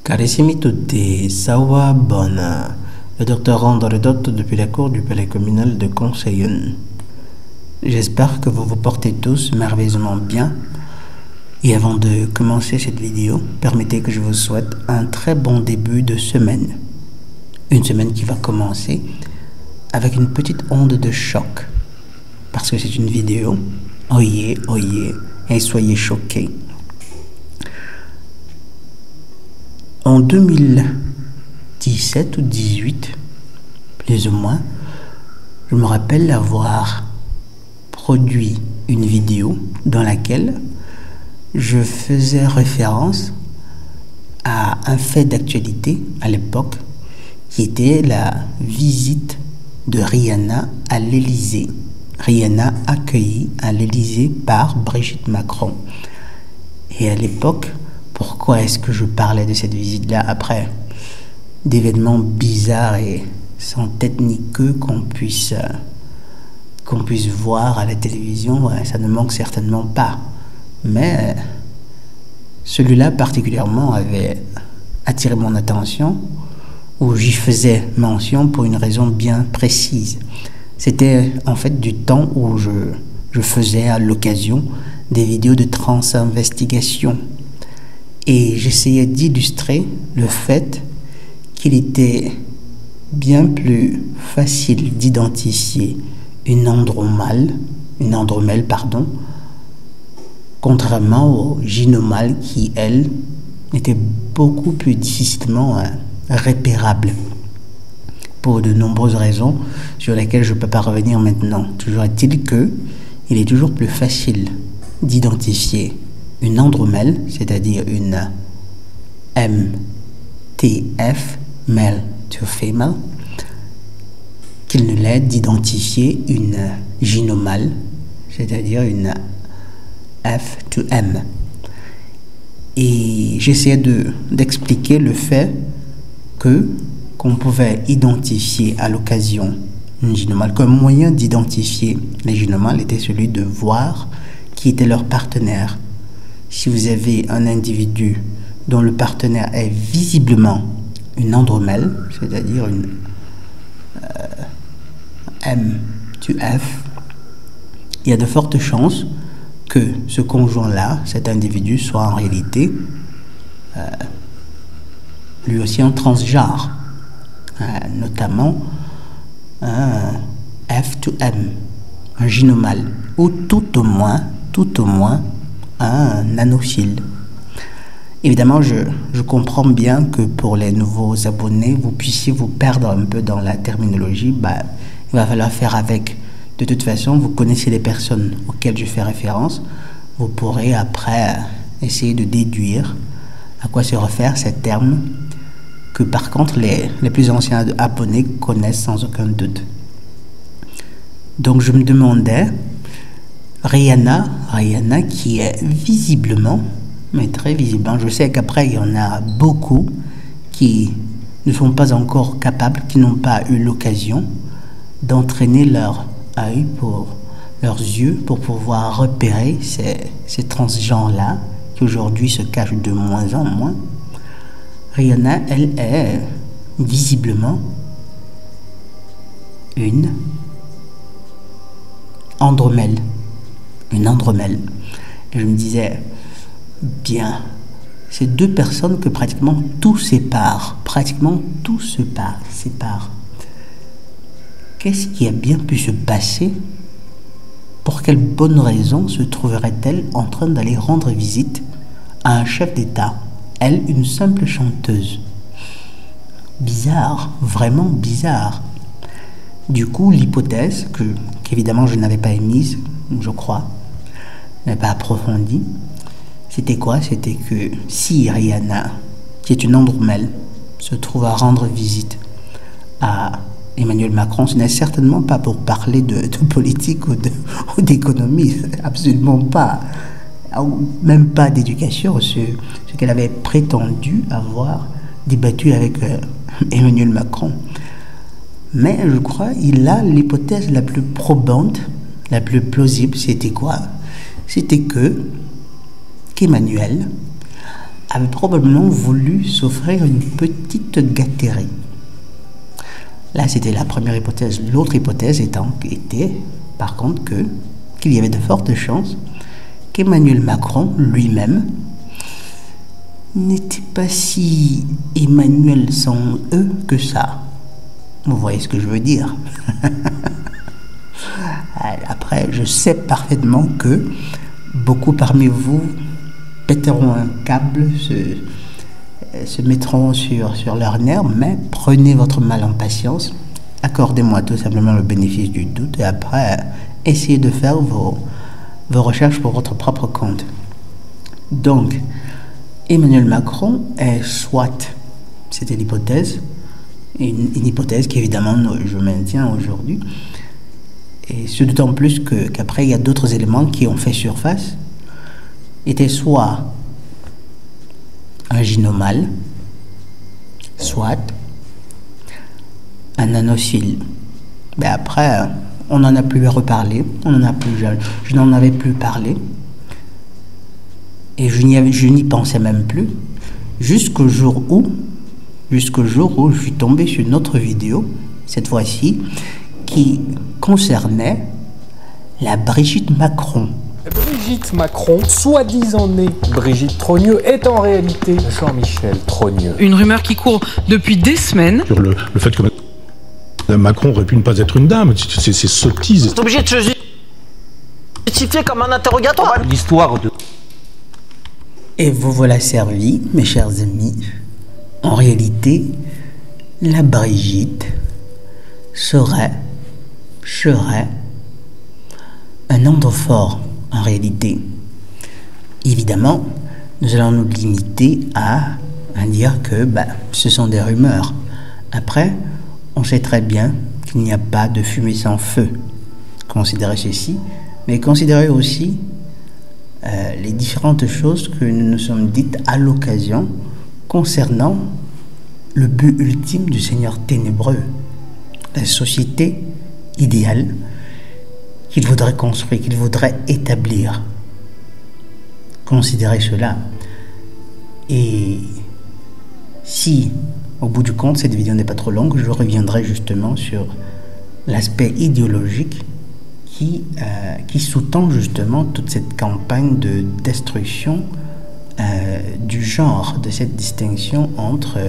Carissimi tutti, Sawa Bona, le docteur Randoredot depuis la cour du palais communal de Conseillon. J'espère que vous vous portez tous merveilleusement bien. Et avant de commencer cette vidéo, permettez que je vous souhaite un très bon début de semaine. Une semaine qui va commencer avec une petite onde de choc. Parce que c'est une vidéo. Oyez, oyez, et soyez choqués. En 2017 ou 2018, plus ou moins, je me rappelle avoir produit une vidéo dans laquelle je faisais référence à un fait d'actualité à l'époque qui était la visite de Rihanna à l'Élysée. Rihanna accueillie à l'Élysée par Brigitte Macron. Et à l'époque, pourquoi est-ce que je parlais de cette visite-là après d'événements bizarres et sans tête ni queue qu'on puisse voir à la télévision? Ouais, ça ne manque certainement pas. Mais celui-là particulièrement avait attiré mon attention, où j'y faisais mention pour une raison bien précise. C'était en fait du temps où je faisais à l'occasion des vidéos de transinvestigation. Et j'essayais d'illustrer le fait qu'il était bien plus facile d'identifier une andromèle, contrairement aux gynomales qui, elles, étaient beaucoup plus difficilement repérables pour de nombreuses raisons sur lesquelles je ne peux pas revenir maintenant. Toujours est-il que il est toujours plus facile d'identifier une andromèle, c'est-à-dire une MTF, male to female, qu'il ne l'est d'identifier une gynomale, c'est-à-dire une F to M. Et j'essayais d'expliquer le fait qu'on pouvait identifier à l'occasion une gynomale. Comme moyen d'identifier les gynomales était celui de voir qui était leur partenaire. Si vous avez un individu dont le partenaire est visiblement une andromèle, c'est-à-dire une M to F, il y a de fortes chances que ce conjoint-là, cet individu, soit en réalité lui aussi un transgenre, notamment un F to M, un gynomale, ou tout au moins un nanophile. Évidemment, je comprends bien que pour les nouveaux abonnés, vous puissiez vous perdre un peu dans la terminologie. Il va falloir faire avec. De toute façon, vous connaissez les personnes auxquelles je fais référence. Vous pourrez après essayer de déduire à quoi se réfèrent ces termes que par contre les plus anciens abonnés connaissent sans aucun doute. Donc je me demandais, Rihanna qui est visiblement, mais très visiblement, je sais qu'après il y en a beaucoup qui ne sont pas encore capables, qui n'ont pas eu l'occasion d'entraîner leur œil, leurs yeux, pour pouvoir repérer ces transgenres-là qui aujourd'hui se cachent de moins en moins. Rihanna, elle est visiblement une andromèle. Une andromèle. Et je me disais, bien, ces deux personnes que pratiquement tout sépare. Sépare. Qu'est-ce qui a bien pu se passer? Pour quelle bonne raison se trouverait-elle en train d'aller rendre visite à un chef d'État? Elle, une simple chanteuse. Bizarre, vraiment bizarre. Du coup, l'hypothèse qu'évidemment je n'avais pas émise, je crois, n'avais pas approfondie, c'était quoi? C'était que si Rihanna, qui est une andromèle, se trouve à rendre visite à Emmanuel Macron, ce n'est certainement pas pour parler de politique ou d'économie, absolument pas, même pas d'éducation, ce qu'elle avait prétendu avoir débattu avec Emmanuel Macron. Mais je crois il a l'hypothèse la plus probante, la plus plausible, c'était quoi? C'était qu'Emmanuel avait probablement voulu s'offrir une petite gâterie. Là, c'était la première hypothèse. L'autre hypothèse était, par contre, qu'il y avait de fortes chances qu'Emmanuel Macron lui-même n'était pas si Emmanuel sans E que ça. Vous voyez ce que je veux dire? Après, je sais parfaitement que beaucoup parmi vous péteront un câble, se mettront sur leur nerf, mais prenez votre mal en patience. Accordez-moi tout simplement le bénéfice du doute et après, essayez de faire vos recherches pour votre propre compte. Donc, Emmanuel Macron est soit, c'était l'hypothèse, une hypothèse qu'évidemment je maintiens aujourd'hui, et ce d'autant plus qu'après il y a d'autres éléments qui ont fait surface, était soit un gynomale, soit un nanocyle. Mais après, on n'en a plus reparlé, je n'en avais plus parlé, et je n'y pensais même plus, jusqu'au jour où je suis tombé sur une autre vidéo, cette fois-ci, qui concernait la Brigitte Macron. Brigitte Macron, soi-disant née Brigitte Trogneux, est en réalité Jean-Michel Trogneux. Une rumeur qui court depuis des semaines. Sur le fait que Mme Macron aurait pu ne pas être une dame, c'est sottise. C'est obligé de se justifier comme un interrogatoire. L'histoire de... Et vous voilà servi, mes chers amis. En réalité, la Brigitte serait un nom de fort, en réalité. Évidemment, nous allons nous limiter à dire que ce sont des rumeurs. Après, on sait très bien qu'il n'y a pas de fumée sans feu. Considérez ceci, mais considérez aussi les différentes choses que nous nous sommes dites à l'occasion concernant le but ultime du Seigneur ténébreux, la société idéale qu'il voudrait construire, qu'il voudrait établir. Considérez cela. Et si, au bout du compte, cette vidéo n'est pas trop longue, je reviendrai justement sur l'aspect idéologique qui sous-tend justement toute cette campagne de destruction du genre, de cette distinction entre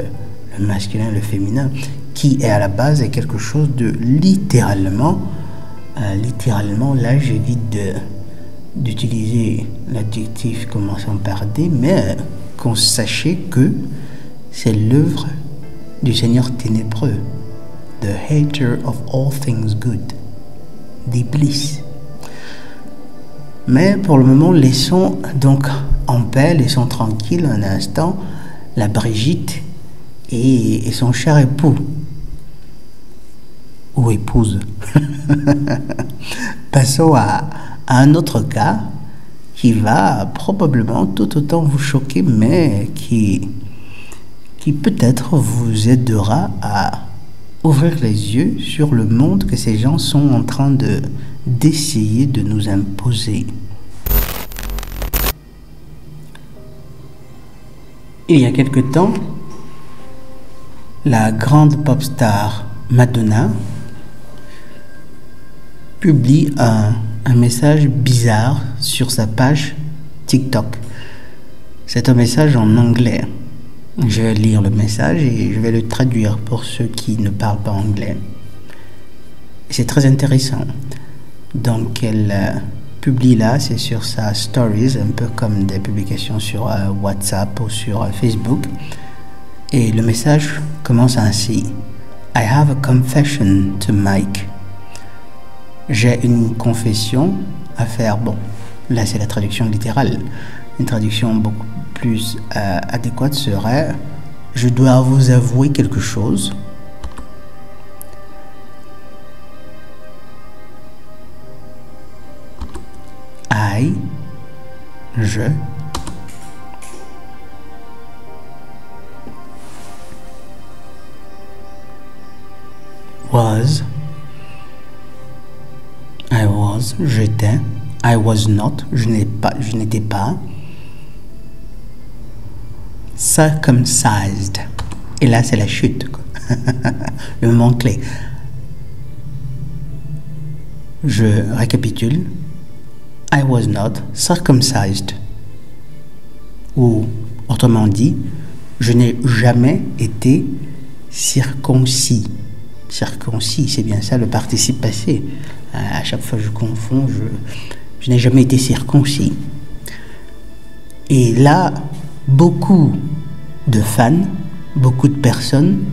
le masculin et le féminin, qui est à la base est quelque chose de littéralement, là j'évite d'utiliser l'adjectif commençant par D, mais qu'on sachait que c'est l'œuvre du Seigneur ténébreux, the hater of all things good, d'Iblis. Mais pour le moment, laissons donc en paix, laissons tranquille un instant la Brigitte et son cher époux ou épouse. Passons à un autre cas qui va probablement tout autant vous choquer, mais qui peut-être vous aidera à ouvrir les yeux sur le monde que ces gens sont en train d'essayer de nous imposer. Il y a quelque temps, la grande pop star Madonna publie un message bizarre sur sa page TikTok. C'est un message en anglais. Je vais lire le message et je vais le traduire pour ceux qui ne parlent pas anglais. C'est très intéressant. Donc elle publie là, c'est sur sa stories, un peu comme des publications sur WhatsApp ou sur Facebook. Et le message commence ainsi. I have a confession to make. J'ai une confession à faire. Bon, là c'est la traduction littérale. Une traduction beaucoup plus adéquate serait: je dois vous avouer quelque chose. Je j'étais, I was not, je n'étais pas, circumcised. Et là, c'est la chute, quoi. Le moment clé. Je récapitule. I was not circumcised. Ou, autrement dit, je n'ai jamais été circoncis. Circoncis, c'est bien ça le participe passé. À chaque fois je confonds, je n'ai jamais été circoncis. Et là, beaucoup de fans, beaucoup de personnes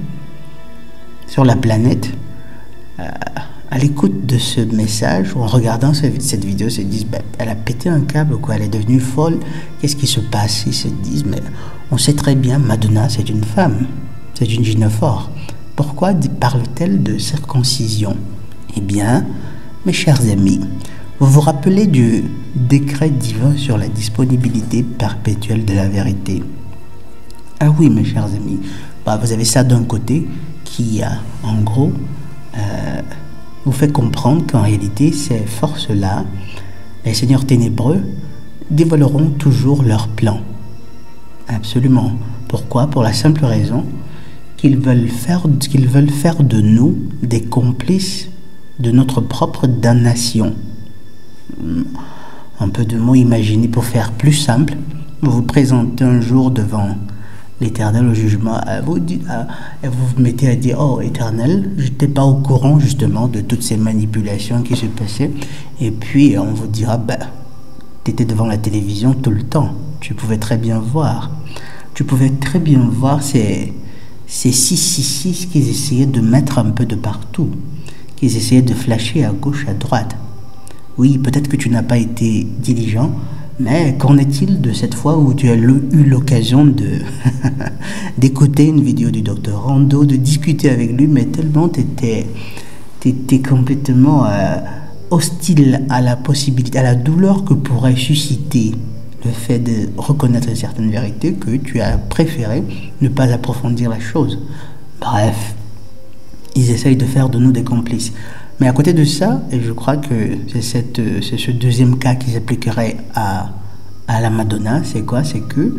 sur la planète, à l'écoute de ce message ou en regardant cette vidéo, se disent elle a pété un câble, quoi, elle est devenue folle, qu'est-ce qui se passe? Ils se disent mais on sait très bien, Madonna c'est une femme, c'est une gynophore. Pourquoi parle-t-elle de circoncision? Eh bien, mes chers amis, vous vous rappelez du décret divin sur la disponibilité perpétuelle de la vérité? Ah oui, mes chers amis, vous avez ça d'un côté qui, en gros, vous fait comprendre qu'en réalité, ces forces-là, les seigneurs ténébreux, dévoileront toujours leurs plans. Absolument. Pourquoi? Pour la simple raison qu'ils veulent faire de nous des complices de notre propre damnation. Un peu de mots imaginés pour faire plus simple. Vous vous présentez un jour devant l'Éternel au jugement, vous vous mettez à dire, oh Éternel, je n'étais pas au courant justement de toutes ces manipulations qui se passaient. Et puis on vous dira, tu étais devant la télévision tout le temps, tu pouvais très bien voir. Tu pouvais très bien voir ces 666 qu'ils essayaient de mettre un peu de partout, qu'ils essayaient de flasher à gauche, à droite. Oui, peut-être que tu n'as pas été diligent, mais qu'en est-il de cette fois où tu as eu l'occasion d'écouter une vidéo du docteur Rando, de discuter avec lui, mais tellement tu étais complètement hostile à la possibilité, à la douleur que pourrait susciter le fait de reconnaître certaines vérités, que tu as préféré ne pas approfondir la chose. Bref, ils essayent de faire de nous des complices. Mais à côté de ça, et je crois que c'est ce deuxième cas qui s'appliquerait à la Madonna, c'est quoi? C'est que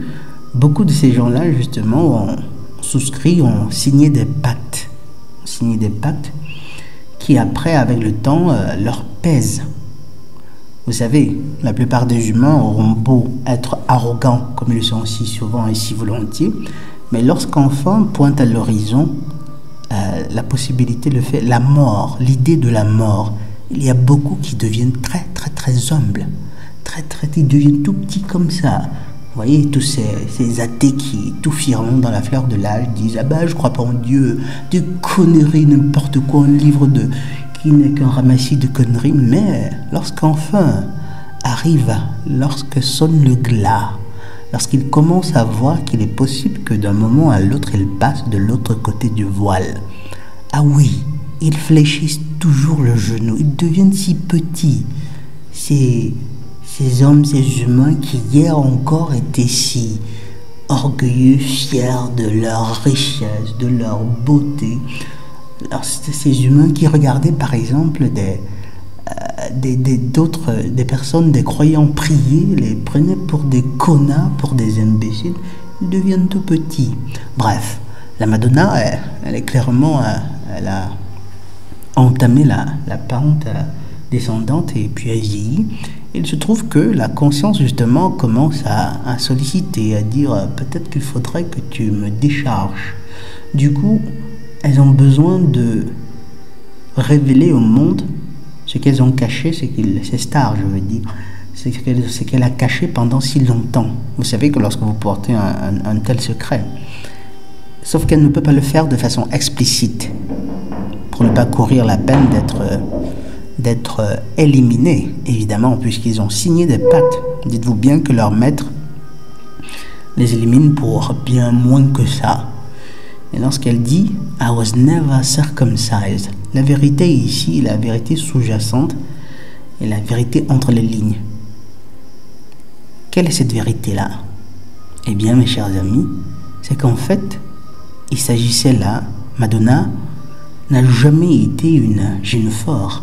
beaucoup de ces gens-là, justement, ont souscrit, ont signé des pactes. Qui, après, avec le temps, leur pèsent. Vous savez, la plupart des humains auront beau être arrogants, comme ils le sont si souvent et si volontiers, mais lorsqu'enfin pointe à l'horizon la possibilité, le fait, la mort, l'idée de la mort, il y a beaucoup qui deviennent très humbles, ils deviennent tout petits comme ça. Vous voyez, tous ces athées qui, tout fièrement dans la fleur de l'âge, disent je crois pas en Dieu, des conneries, n'importe quoi, un livre qui n'est qu'un ramassis de conneries. Mais lorsqu'enfin lorsque sonne le glas, lorsqu'il commence à voir qu'il est possible que d'un moment à l'autre, il passe de l'autre côté du voile. Ah oui, ils fléchissent toujours le genou, ils deviennent si petits. Ces hommes, ces humains qui hier encore étaient si orgueilleux, fiers de leur richesse, de leur beauté. Alors, c'était ces humains qui regardaient par exemple des personnes, des croyants prier, les prenaient pour des connards, pour des imbéciles, ils deviennent tout petits. Bref, la Madonna, elle est clairement, elle a entamé la pente descendante et puis elle vieillit. Il se trouve que la conscience justement commence à solliciter, à dire peut-être qu'il faudrait que tu me décharges. Du coup, elles ont besoin de révéler au monde ce qu'elles ont caché, ces stars, je veux dire, ce qu'elle a caché pendant si longtemps. Vous savez que lorsque vous portez un tel secret, sauf qu'elle ne peut pas le faire de façon explicite, pour ne pas courir la peine d'être éliminés, évidemment, puisqu'ils ont signé des pactes. Dites-vous bien que leur maître les élimine pour bien moins que ça. Et lorsqu'elle dit « I was never circumcised », la vérité ici, la vérité sous-jacente et la vérité entre les lignes. Quelle est cette vérité-là? Eh bien, mes chers amis, c'est qu'en fait, il s'agissait là, Madonna n'a jamais été une gynophore.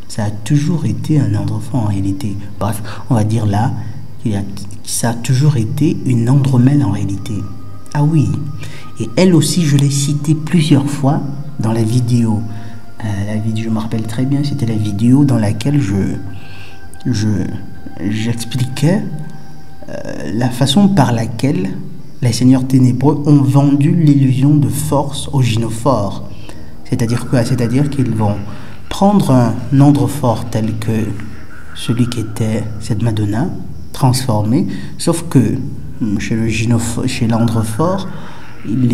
Ça a toujours été un enfant en réalité. Bref, on va dire là, ça a toujours été une andromène en réalité. Ah oui, et elle aussi, je l'ai citée plusieurs fois dans la vidéo. Je me rappelle très bien, c'était la vidéo dans laquelle j'expliquais la façon par laquelle les seigneurs ténébreux ont vendu l'illusion de force aux gynophores. C'est-à-dire quoi? C'est-à-dire qu'ils vont prendre un androphore tel que celui qui était cette Madonna, transformé, sauf que chez l'androphore, il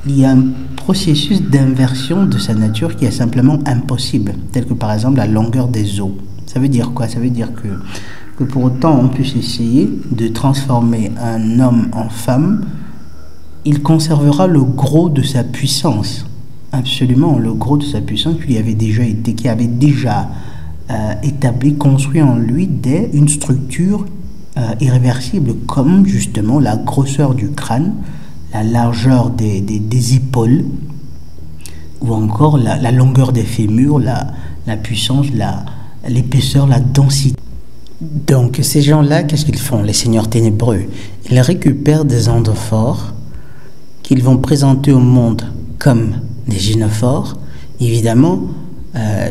y a un processus d'inversion de sa nature qui est simplement impossible, tel que par exemple la longueur des os. Ça veut dire quoi? Ça veut dire que pour autant on puisse essayer de transformer un homme en femme, il conservera le gros de sa puissance. Absolument, le gros de sa puissance qui avait déjà établi, construit en lui une structure irréversible, comme justement la grosseur du crâne, la largeur des épaules, ou encore la longueur des fémurs, la puissance, l'épaisseur, la densité. Donc ces gens-là, qu'est-ce qu'ils font, les seigneurs ténébreux? Ils récupèrent des androphores qu'ils vont présenter au monde comme des gynophores, évidemment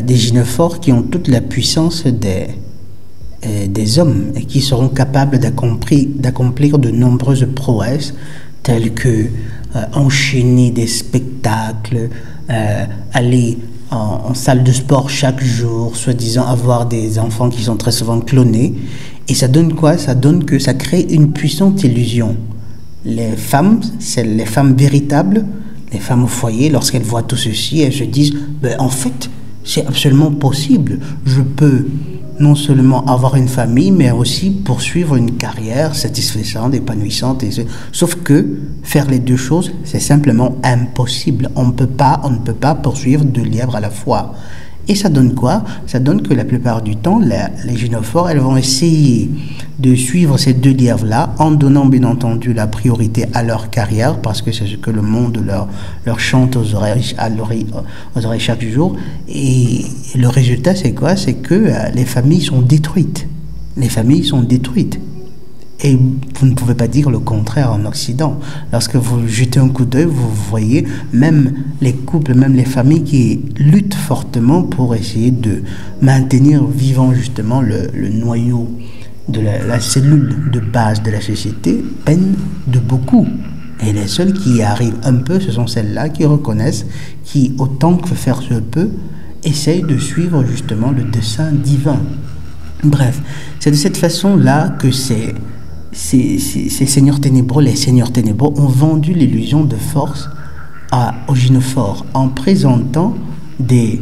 des gynophores qui ont toute la puissance des hommes et qui seront capables d'accomplir de nombreuses prouesses telles que enchaîner des spectacles, aller en salle de sport chaque jour, soi-disant avoir des enfants qui sont très souvent clonés. Et ça donne quoi? Ça donne que ça crée une puissante illusion. Les femmes, c'est les femmes véritables, les femmes au foyer, lorsqu'elles voient tout ceci, elles se disent en fait, c'est absolument possible. Je peux non seulement avoir une famille, mais aussi poursuivre une carrière satisfaisante, épanouissante. Sauf que faire les deux choses, c'est simplement impossible. On ne peut pas poursuivre deux lièvres à la fois. Et ça donne quoi? Ça donne que la plupart du temps, les gynophores, elles vont essayer de suivre ces deux lièvres-là en donnant bien entendu la priorité à leur carrière, parce que c'est ce que le monde leur chante aux oreilles chaque jour. Et le résultat, c'est quoi? C'est que les familles sont détruites. Les familles sont détruites. Et vous ne pouvez pas dire le contraire en Occident. Lorsque vous jetez un coup d'œil, vous voyez même les couples, même les familles qui luttent fortement pour essayer de maintenir vivant justement le noyau de la cellule de base de la société, peinent de beaucoup. Et les seules qui y arrivent un peu, ce sont celles-là qui reconnaissent, qui, autant que faire se peut, essayent de suivre justement le dessein divin. Bref, c'est de cette façon-là que ces seigneurs ténébreux, les seigneurs ténébreux ont vendu l'illusion de force aux gynophores en présentant des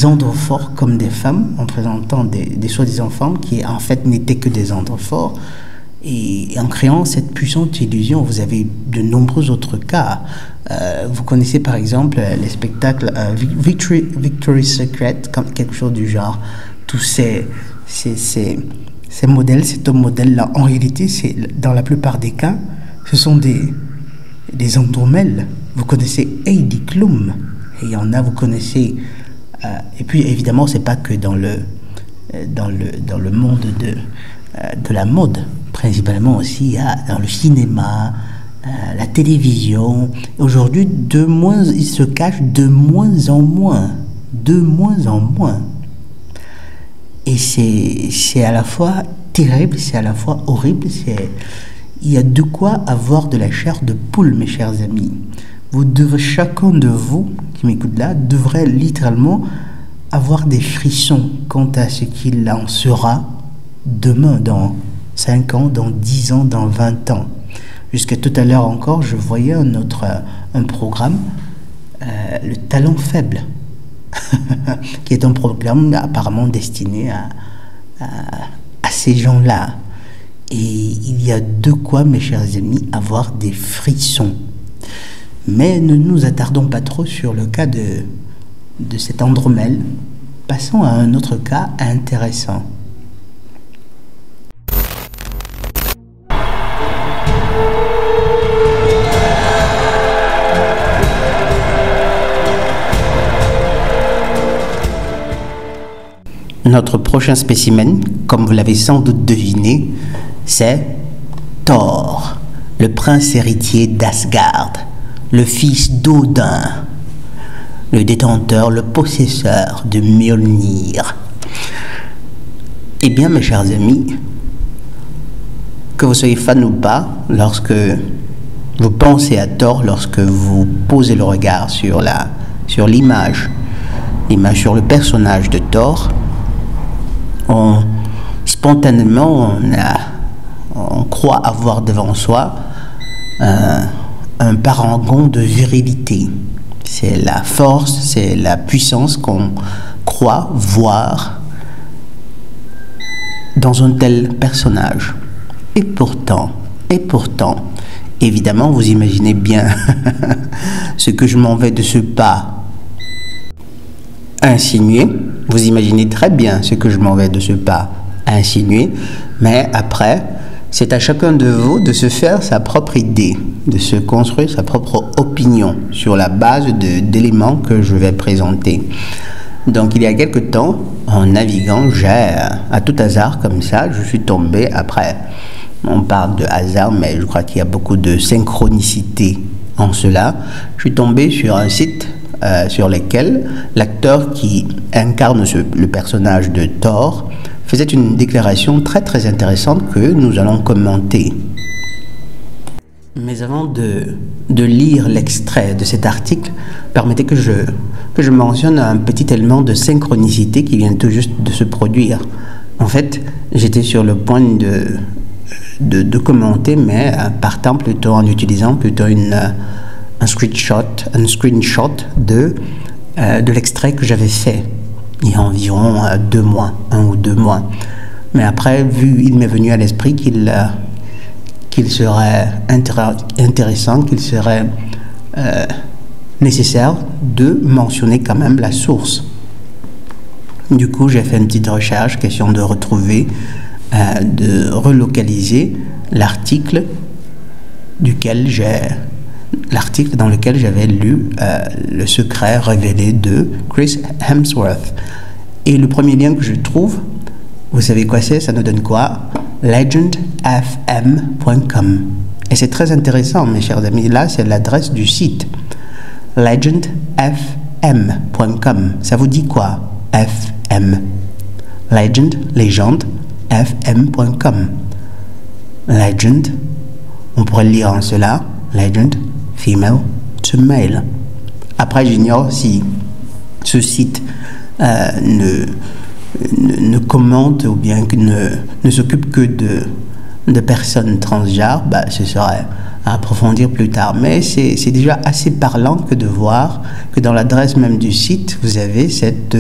androphores comme des femmes, en présentant des soi-disant femmes qui en fait n'étaient que des androphores, et en créant cette puissante illusion. Vous avez de nombreux autres cas. Vous connaissez par exemple les spectacles Victoria's Secret, comme quelque chose du genre. Tous ces modèles, ces top modèles-là, en réalité, dans la plupart des cas, ce sont des andromèles. Vous connaissez Heidi Klum, et il y en a, vous connaissez. Et puis évidemment, c'est pas que dans le monde de la mode, principalement aussi, il y a dans le cinéma, la télévision. Aujourd'hui, ils se cachent de moins en moins. Et c'est à la fois terrible, c'est à la fois horrible. Il y a de quoi avoir de la chair de poule, mes chers amis. Chacun de vous qui m'écoute là devrait littéralement avoir des frissons quant à ce qu'il en sera demain, dans 5 ans, dans 10 ans, dans 20 ans. Jusqu'à tout à l'heure encore, je voyais un programme, Le Talent Faible, qui est un programme apparemment destiné à ces gens-là. Et il y a de quoi, mes chers amis, avoir des frissons. Mais ne nous attardons pas trop sur le cas de cet Andromèle. Passons à un autre cas intéressant. Notre prochain spécimen, comme vous l'avez sans doute deviné, c'est Thor. le prince héritier d'Asgard, le fils d'Odin, le détenteur, le possesseur de Mjolnir. Eh bien, mes chers amis, que vous soyez fan ou pas, lorsque vous pensez à Thor, lorsque vous posez le regard sur l'image sur le personnage de Thor, spontanément, on croit avoir devant soi un parangon de virilité. C'est la force, c'est la puissance qu'on croit voir dans un tel personnage. Et pourtant, évidemment, vous imaginez bien ce que je m'en vais de ce pas insinuer. Vous imaginez très bien ce que je m'en vais de ce pas insinuer. Mais après, c'est à chacun de vous de se faire sa propre idée, de se construire sa propre opinion sur la base d'éléments que je vais présenter. Donc, il y a quelque temps, en naviguant, à tout hasard comme ça, je suis tombé après. On parle de hasard, mais je crois qu'il y a beaucoup de synchronicité en cela. Je suis tombé sur un site sur lequel l'acteur qui incarne le personnage de Thor faisait une déclaration très très intéressante que nous allons commenter. Mais avant de lire l'extrait de cet article, permettez que je mentionne un petit élément de synchronicité qui vient tout juste de se produire. En fait, j'étais sur le point de commenter, mais partant plutôt en utilisant plutôt un screenshot de l'extrait que j'avais fait il y a environ 2 mois, 1 ou 2 mois. Mais après, il m'est venu à l'esprit qu'il serait intéressant, qu'il serait nécessaire de mentionner quand même la source. Du coup, j'ai fait une petite recherche, question de retrouver, de relocaliser l'article dans lequel j'avais lu le secret révélé de Chris Hemsworth. Et le premier lien que je trouve, vous savez quoi c'est? Ça nous donne quoi? legendfm.com. Et c'est très intéressant, mes chers amis. Là, c'est l'adresse du site. legendfm.com. Ça vous dit quoi? FM. Légende, fm.com. Legend, on pourrait le lire en cela. Legend, female to male. Après, j'ignore si ce site ne commente ou bien ne s'occupe que de personnes transgenres. Ce serait à approfondir plus tard. Mais c'est déjà assez parlant que de voir que dans l'adresse même du site, vous avez cet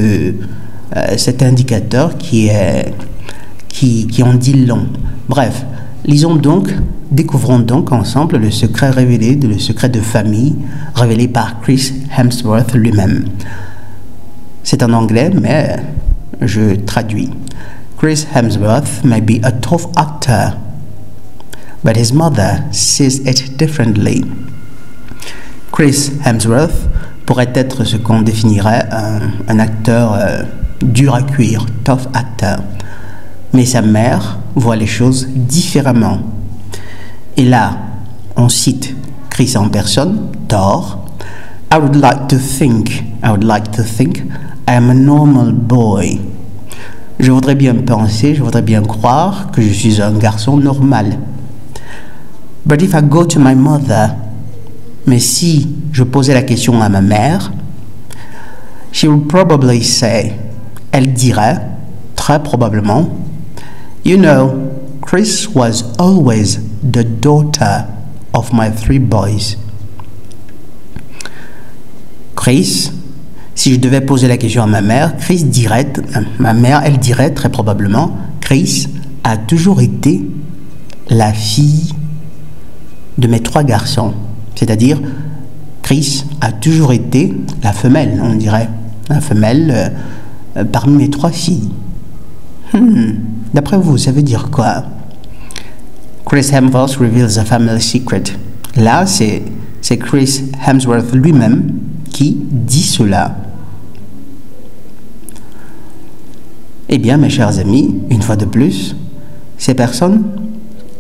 indicateur qui en dit long. Bref, découvrons donc ensemble le secret le secret de famille révélé par Chris Hemsworth lui-même. C'est en anglais, mais je traduis. Chris Hemsworth may be a tough actor, but his mother sees it differently. Chris Hemsworth pourrait être ce qu'on définirait un acteur dur à cuire, tough actor. Mais sa mère voit les choses différemment. Et là, on cite Chris en personne, Thor. I would like to think I am a normal boy. Je voudrais bien penser, je voudrais bien croire que je suis un garçon normal. But if I go to my mother, mais si je posais la question à ma mère, she would probably say, elle dirait, très probablement, you know, Chris was always the daughter of my 3 boys. Chris, si je devais poser la question à ma mère, elle dirait très probablement, Chris a toujours été la fille de mes 3 garçons. C'est-à-dire, Chris a toujours été la femelle, on dirait, la femelle parmi mes 3 filles. D'après vous, ça veut dire quoi? Chris Hemsworth reveals a family secret. Là, c'est Chris Hemsworth lui-même qui dit cela. Eh bien, mes chers amis, une fois de plus, ces personnes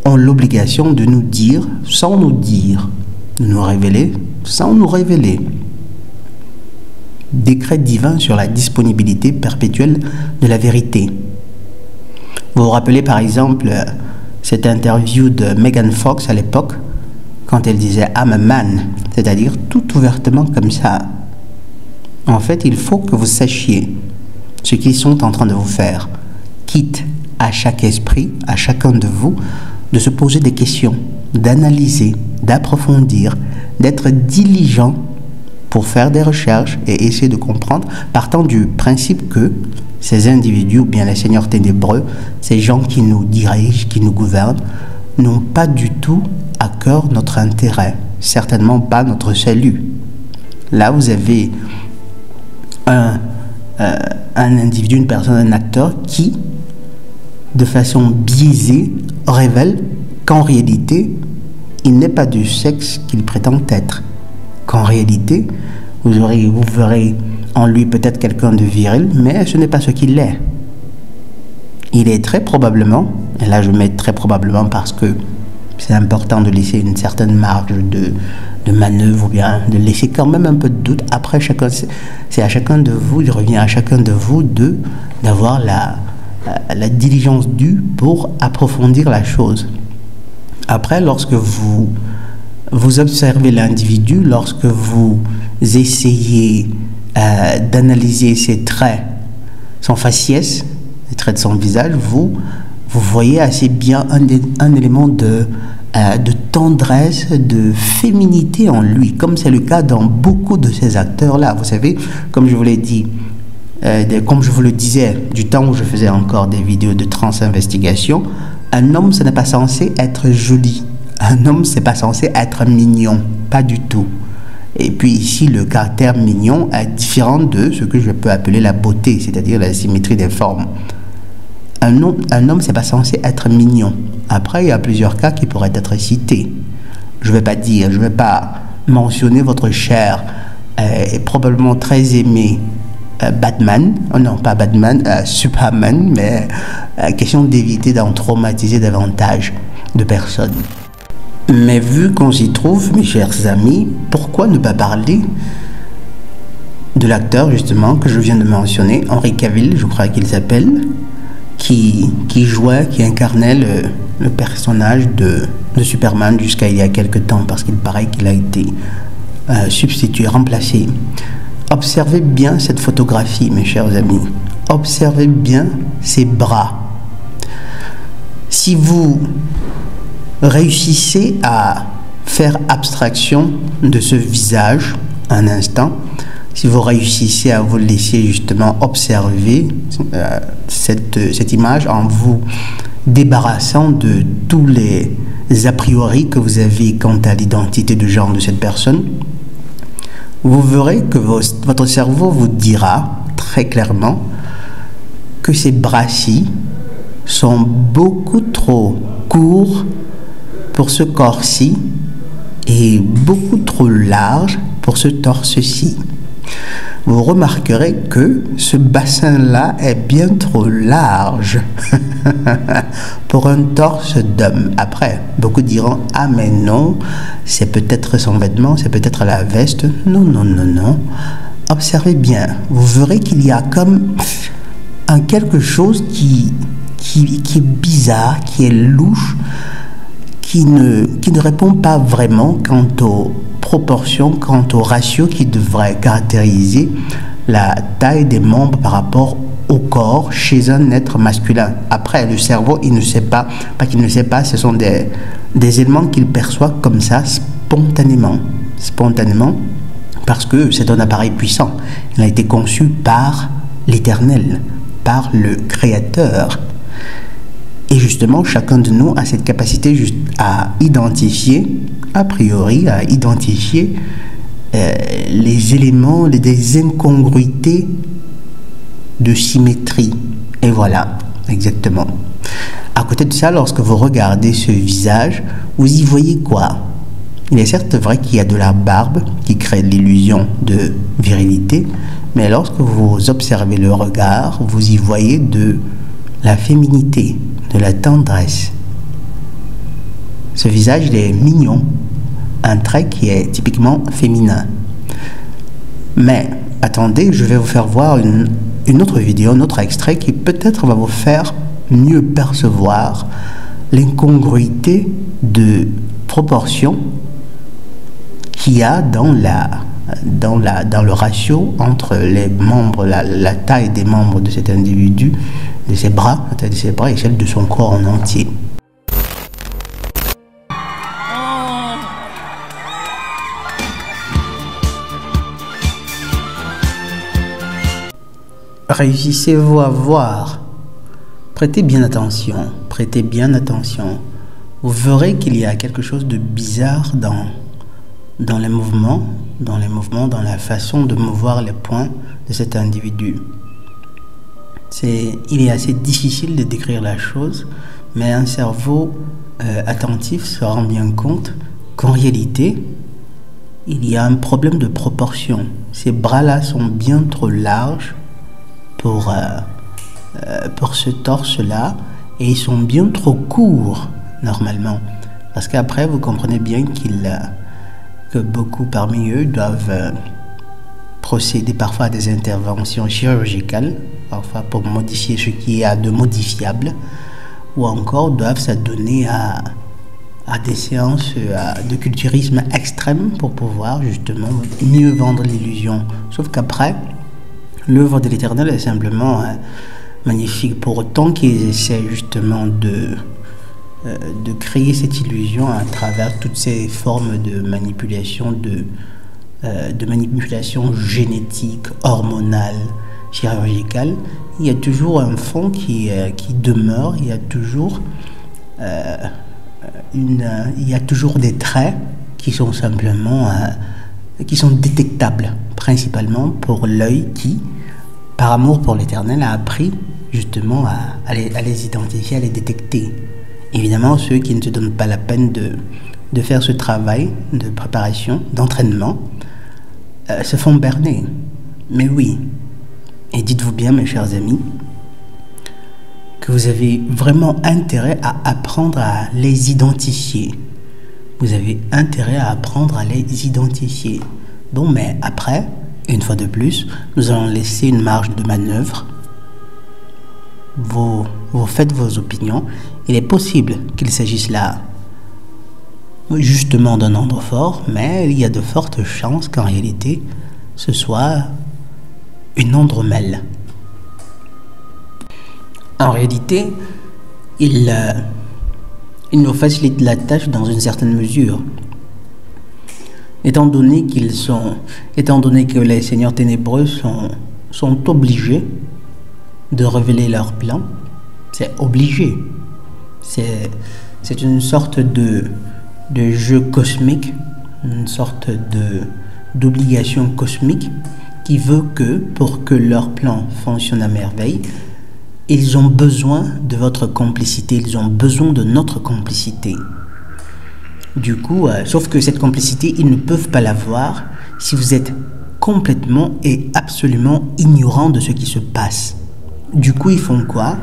ont l'obligation de nous dire sans nous dire, de nous révéler sans nous révéler. Décret divin sur la disponibilité perpétuelle de la vérité. Vous vous rappelez par exemple cette interview de Megan Fox à l'époque, quand elle disait « I'm a man », c'est-à-dire tout ouvertement comme ça. En fait, il faut que vous sachiez ce qu'ils sont en train de vous faire, quitte à chaque esprit, à chacun de vous, de se poser des questions, d'analyser, d'approfondir, d'être diligent pour faire des recherches et essayer de comprendre, partant du principe que ces individus, ou bien les seigneurs ténébreux, ces gens qui nous dirigent, qui nous gouvernent, n'ont pas du tout à cœur notre intérêt, certainement pas notre salut. Là, vous avez un individu, une personne, un acteur qui, de façon biaisée, révèle qu'en réalité, il n'est pas du sexe qu'il prétend être. Qu'en réalité, vous verrez en lui peut-être quelqu'un de viril, mais ce n'est pas ce qu'il est. Il est très probablement, et là je mets très probablement parce que c'est important de laisser une certaine marge de manœuvre, ou bien de laisser quand même un peu de doute. Après, c'est à chacun de vous, il revient à chacun de vous d'avoir la diligence due pour approfondir la chose. Après, lorsque vous observez l'individu, lorsque vous essayez d'analyser ses traits, son faciès, les traits de son visage, vous voyez assez bien un élément de tendresse, de féminité en lui, comme c'est le cas dans beaucoup de ces acteurs-là. Vous savez, comme je vous l'ai dit, comme je vous le disais, du temps où je faisais encore des vidéos de trans-investigation, un homme, ce n'est pas censé être joli. Un homme, c'est pas censé être mignon, pas du tout. Et puis ici, le caractère mignon est différent de ce que je peux appeler la beauté, c'est-à-dire la symétrie des formes. Un homme, c'est pas censé être mignon. Après, il y a plusieurs cas qui pourraient être cités. Je vais pas mentionner votre cher et probablement très aimé Batman, non pas Batman, Superman, mais question d'éviter d'en traumatiser davantage de personnes. Mais vu qu'on s'y trouve, mes chers amis, pourquoi ne pas parler de l'acteur justement que je viens de mentionner, Henry Cavill, je crois qu'il s'appelle, qui incarnait le personnage de Superman jusqu'à il y a quelques temps, parce qu'il paraît qu'il a été substitué, remplacé. Observez bien cette photographie, mes chers amis. Observez bien ses bras. Si vous réussissez à faire abstraction de ce visage un instant, si vous réussissez à vous laisser justement observer cette image en vous débarrassant de tous les a priori que vous avez quant à l'identité de genre de cette personne, vous verrez que votre cerveau vous dira très clairement que ces bras-ci sont beaucoup trop courts pour ce corps-ci et beaucoup trop larges pour ce torse-ci. Vous remarquerez que ce bassin-là est bien trop large pour un torse d'homme. Après, beaucoup diront « Ah mais non, c'est peut-être son vêtement, c'est peut-être la veste. » Non, non, non, non. Observez bien, vous verrez qu'il y a comme un quelque chose qui est bizarre, qui est louche, qui ne répond pas vraiment quant aux proportions, quant au ratio qui devrait caractériser la taille des membres par rapport au corps chez un être masculin. Après, le cerveau, il ne sait pas qu'il ne sait pas, ce sont des éléments qu'il perçoit comme ça, spontanément, parce que c'est un appareil puissant. Il a été conçu par l'Éternel, par le Créateur. Et justement, chacun de nous a cette capacité juste à identifier, a priori, à identifier les éléments, des incongruités de symétrie. Et voilà, exactement. À côté de ça, lorsque vous regardez ce visage, vous y voyez quoi? Il est certes vrai qu'il y a de la barbe qui crée l'illusion de virilité, mais lorsque vous observez le regard, vous y voyez de la féminité, de la tendresse. Ce visage, il est mignon. Un trait qui est typiquement féminin. Mais attendez, je vais vous faire voir une autre vidéo, un autre extrait qui peut-être va vous faire mieux percevoir l'incongruité de proportion qu'il y a dans le ratio entre les membres, la taille des membres de cet individu, de ses bras, la taille de ses bras et celle de son corps en entier. Réussissez-vous à voir? Prêtez bien attention, prêtez bien attention. Vous verrez qu'il y a quelque chose de bizarre dans les mouvements, dans la façon de mouvoir les poings de cet individu. Il est assez difficile de décrire la chose, mais un cerveau attentif se rend bien compte qu'en réalité, il y a un problème de proportion. Ces bras-là sont bien trop larges pour ce torse-là, et ils sont bien trop courts normalement, parce qu'après vous comprenez bien que beaucoup parmi eux doivent procéder parfois à des interventions chirurgicales, parfois pour modifier ce qui est de modifiable, ou encore doivent s'adonner à des séances de culturisme extrême pour pouvoir justement mieux vendre l'illusion. Sauf qu'après, l'œuvre de l'Éternel est simplement magnifique, pour autant qu'ils essaient justement de créer cette illusion à travers toutes ces formes de manipulation, de manipulation génétique, hormonale, chirurgicale. Il y a toujours un fond qui demeure, il y a toujours des traits qui sont simplement qui sont détectables, principalement pour l'œil qui, par amour pour l'Éternel, a appris justement à les identifier, à les détecter. Évidemment, ceux qui ne se donnent pas la peine de faire ce travail de préparation, d'entraînement, se font berner. Mais oui, et dites-vous bien, mes chers amis, que vous avez vraiment intérêt à apprendre à les identifier. Vous avez intérêt à apprendre à les identifier. Bon, mais après, une fois de plus, nous allons laisser une marge de manœuvre. Vous faites vos opinions. Il est possible qu'il s'agisse là justement d'un ordre fort, mais il y a de fortes chances qu'en réalité, ce soit une andromèle. En réalité, il nous facilite la tâche dans une certaine mesure. Étant donné que les seigneurs ténébreux sont obligés de révéler leur plan, c'est obligé. C'est une sorte de jeu cosmique, une sorte d'obligation cosmique qui veut que, pour que leur plan fonctionne à merveille, ils ont besoin de votre complicité, ils ont besoin de notre complicité. Du coup, sauf que cette complicité, ils ne peuvent pas l'avoir si vous êtes complètement et absolument ignorant de ce qui se passe. Du coup, ils font quoi?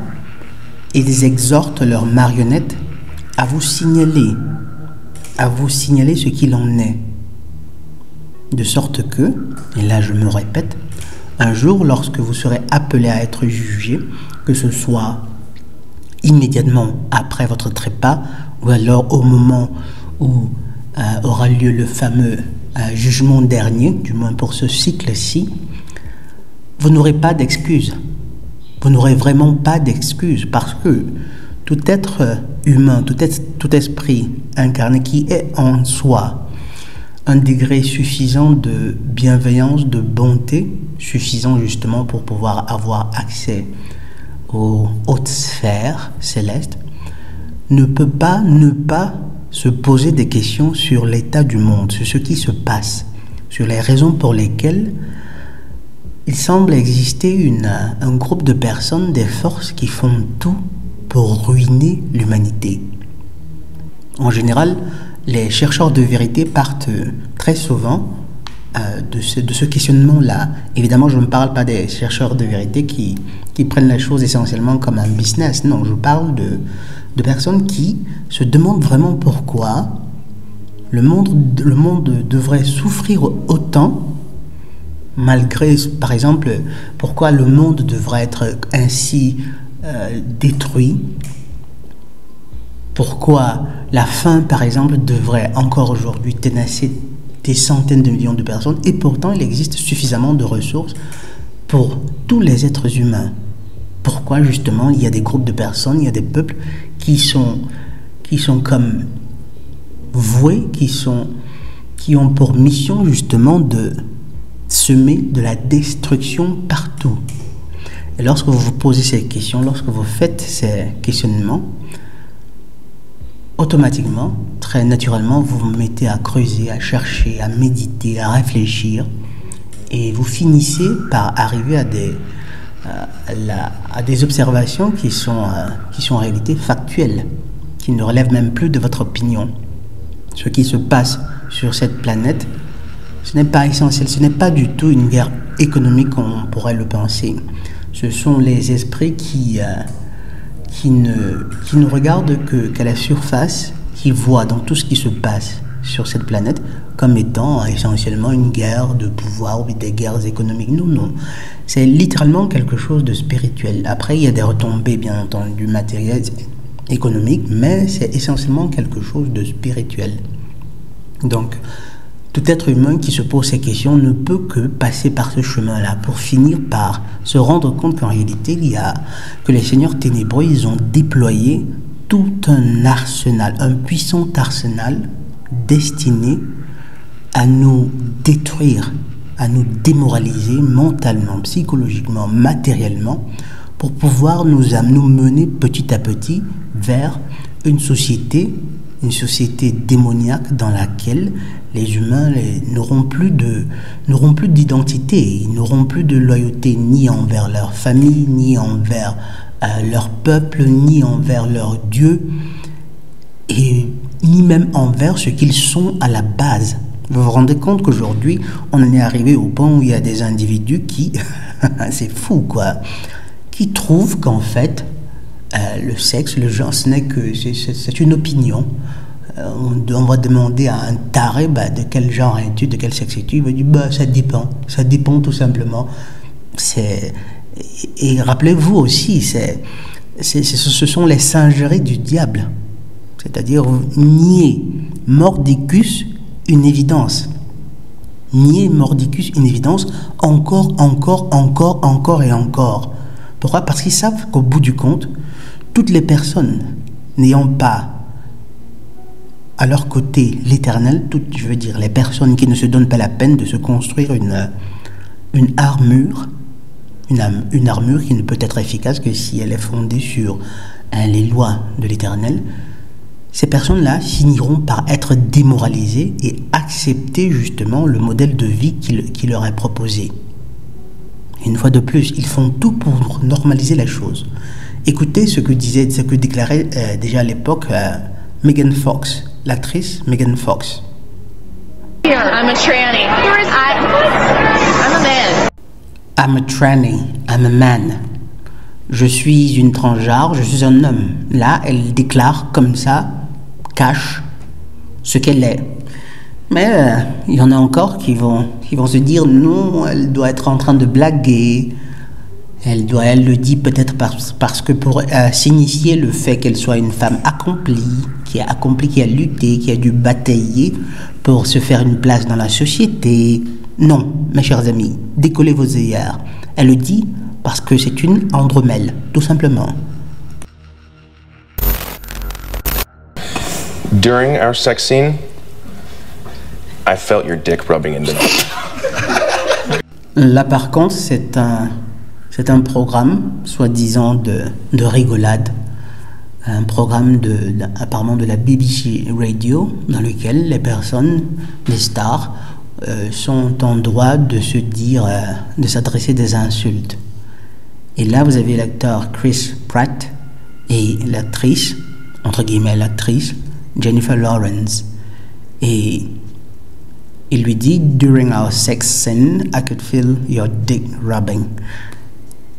Ils exhortent leurs marionnettes à vous signaler ce qu'il en est. De sorte que, et là je me répète, un jour, lorsque vous serez appelé à être jugé, que ce soit immédiatement après votre trépas, ou alors au moment où aura lieu le fameux jugement dernier, du moins pour ce cycle-ci, vous n'aurez pas d'excuses. Vous n'aurez vraiment pas d'excuses, parce que tout être humain, tout esprit incarné qui est en soi un degré suffisant de bienveillance, de bonté, suffisant justement pour pouvoir avoir accès aux hautes sphères célestes, ne peut pas ne pas se poser des questions sur l'état du monde, sur ce qui se passe, sur les raisons pour lesquelles il semble exister un groupe de personnes, des forces qui font tout pour ruiner l'humanité. En général, les chercheurs de vérité partent très souvent de ce questionnement-là. Évidemment, je ne parle pas des chercheurs de vérité qui prennent la chose essentiellement comme un business. Non, je parle de personnes qui se demandent vraiment pourquoi le monde devrait souffrir autant, malgré, par exemple, pourquoi le monde devrait être ainsi détruit, pourquoi la faim, par exemple, devrait encore aujourd'hui tenacer des centaines de millions de personnes, et pourtant il existe suffisamment de ressources pour tous les êtres humains. Pourquoi justement il y a des groupes de personnes, il y a des peuples qui sont comme voués, qui ont pour mission justement de semer de la destruction partout. Et lorsque vous vous posez ces questions, lorsque vous faites ces questionnements, automatiquement, très naturellement, vous vous mettez à creuser, à chercher, à méditer, à réfléchir, et vous finissez par arriver à des observations qui sont en réalité factuelles, qui ne relèvent même plus de votre opinion. Ce qui se passe sur cette planète, ce n'est pas essentiel, ce n'est pas du tout une guerre économique comme on pourrait le penser. Ce sont les esprits qui ne regardent qu'à la surface, qui voient dans tout ce qui se passe sur cette planète comme étant essentiellement une guerre de pouvoir ou des guerres économiques. Non, non. C'est littéralement quelque chose de spirituel. Après, il y a des retombées, bien entendu, matérielles, économiques, mais c'est essentiellement quelque chose de spirituel. Donc, tout être humain qui se pose ces questions ne peut que passer par ce chemin-là pour finir par se rendre compte qu'en réalité, que les seigneurs ténébreux, ils ont déployé tout un arsenal, un puissant arsenal destiné à nous détruire, à nous démoraliser mentalement, psychologiquement, matériellement, pour pouvoir nous mener petit à petit vers une société démoniaque dans laquelle les humains n'auront plus d'identité, ils n'auront plus de loyauté ni envers leur famille, ni envers leur peuple, ni envers leur Dieu, et ni même envers ce qu'ils sont à la base. Vous vous rendez compte qu'aujourd'hui, on en est arrivé au point où il y a des individus qui, c'est fou quoi, qui trouvent qu'en fait, le sexe, le genre, ce n'est que, c'est une opinion. On va demander à un taré, de quel genre es-tu, de quel sexe es-tu, il va dire, ça dépend tout simplement. Et rappelez-vous aussi, ce sont les singeries du diable. C'est-à-dire nier mordicus une évidence. Nier mordicus une évidence encore et encore. Pourquoi? Parce qu'ils savent qu'au bout du compte, toutes les personnes n'ayant pas à leur côté l'Éternel, je veux dire les personnes qui ne se donnent pas la peine de se construire une armure, une armure qui ne peut être efficace que si elle est fondée sur les lois de l'Éternel, ces personnes-là finiront par être démoralisées et accepter justement le modèle de vie qui leur est proposé. Et une fois de plus, ils font tout pour normaliser la chose. Écoutez ce que déclarait déjà à l'époque Megan Fox, l'actrice Megan Fox. I'm a tranny. I'm a man. I'm a tranny. I'm a man. Je suis une transgenre, je suis un homme. Là, elle déclare comme ça, cache ce qu'elle est. Mais il y en a encore qui vont se dire non, elle doit être en train de blaguer. Elle le dit peut-être parce que pour signifier le fait qu'elle soit une femme accomplie, qui a lutté, qui a dû batailler pour se faire une place dans la société. Non, mes chers amis, décollez vos œillères. Elle le dit parce que c'est une andromèle, tout simplement. During our sex scene, I felt your dick rubbing into me. Là par contre, c'est un programme, soi-disant de rigolade, un programme apparemment de la BBC Radio, dans lequel les personnes, les stars, sont en droit de se dire, de s'adresser des insultes. Et là, vous avez l'acteur Chris Pratt et l'actrice, entre guillemets l'actrice, Jennifer Lawrence. Et il lui dit, during our sex scene, I could feel your dick rubbing.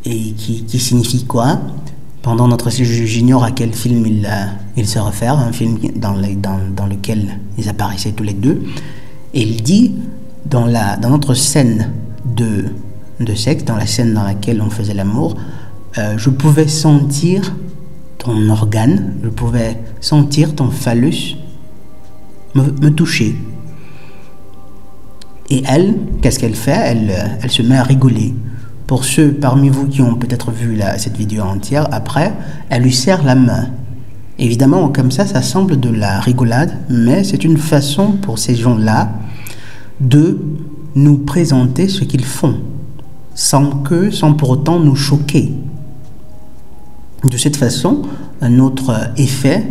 Et qui signifie quoi? Pendant notre séjour, j'ignore à quel film il se réfère, un film dans lequel ils apparaissaient tous les deux. Et il dit, dans notre scène de sexe, dans la scène dans laquelle on faisait l'amour, je pouvais sentir ton organe, je pouvais sentir ton phallus me toucher. Et elle, qu'est-ce qu'elle fait? Elle se met à rigoler. Pour ceux parmi vous qui ont peut-être vu cette vidéo entière, après, elle lui serre la main. Évidemment, comme ça semble de la rigolade, mais c'est une façon pour ces gens-là de nous présenter ce qu'ils font, sans pour autant nous choquer. De cette façon, un autre effet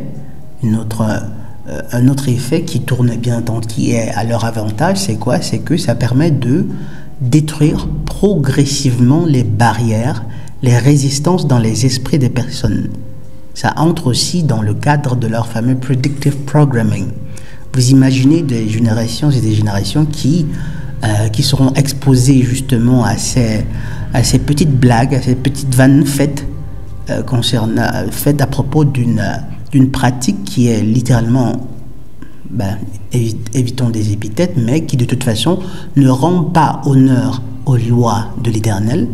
qui tourne bien tant qui est à leur avantage, c'est quoi? C'est que ça permet de détruire progressivement les barrières, les résistances dans les esprits des personnes. Ça entre aussi dans le cadre de leur fameux predictive programming. Vous imaginez des générations et des générations qui seront exposées justement à ces petites blagues, à ces petites vannes faites à propos d'une pratique qui est littéralement, évitons des épithètes, mais qui de toute façon ne rend pas honneur aux lois de l'Éternel.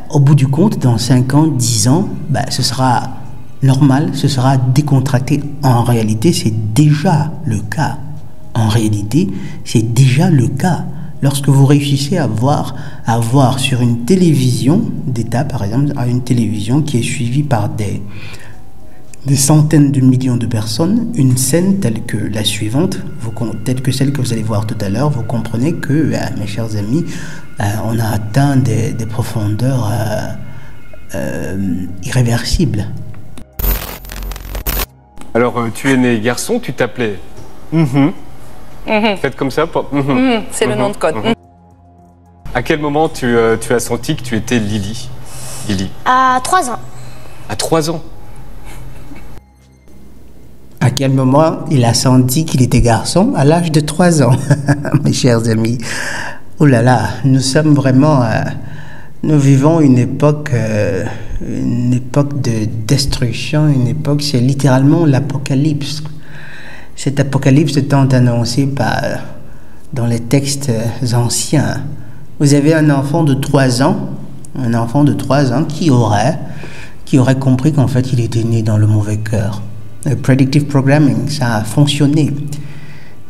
Au bout du compte, dans 5 ans, 10 ans, ce sera normal, ce sera décontracté. En réalité, c'est déjà le cas. En réalité, c'est déjà le cas. Lorsque vous réussissez à voir sur une télévision d'État, par exemple, une télévision qui est suivie par des centaines de millions de personnes, une scène telle que la suivante, telle que celle que vous allez voir tout à l'heure, vous comprenez que, mes chers amis, on a atteint des profondeurs irréversibles. Alors, tu es né garçon, tu t'appelais Faites comme ça pour... C'est le nom de code. À quel moment tu as senti que tu étais Lily? À 3 ans. À 3 ans? À quel moment il a senti qu'il était garçon? À l'âge de 3 ans, mes chers amis. Oh là là, nous sommes vraiment... nous vivons une époque de destruction, une époque, c'est littéralement l'apocalypse. Cet apocalypse étant annoncé dans les textes anciens. Vous avez un enfant de 3 ans qui aurait compris qu'en fait il était né dans le mauvais cœur. Le predictive programming, ça a fonctionné.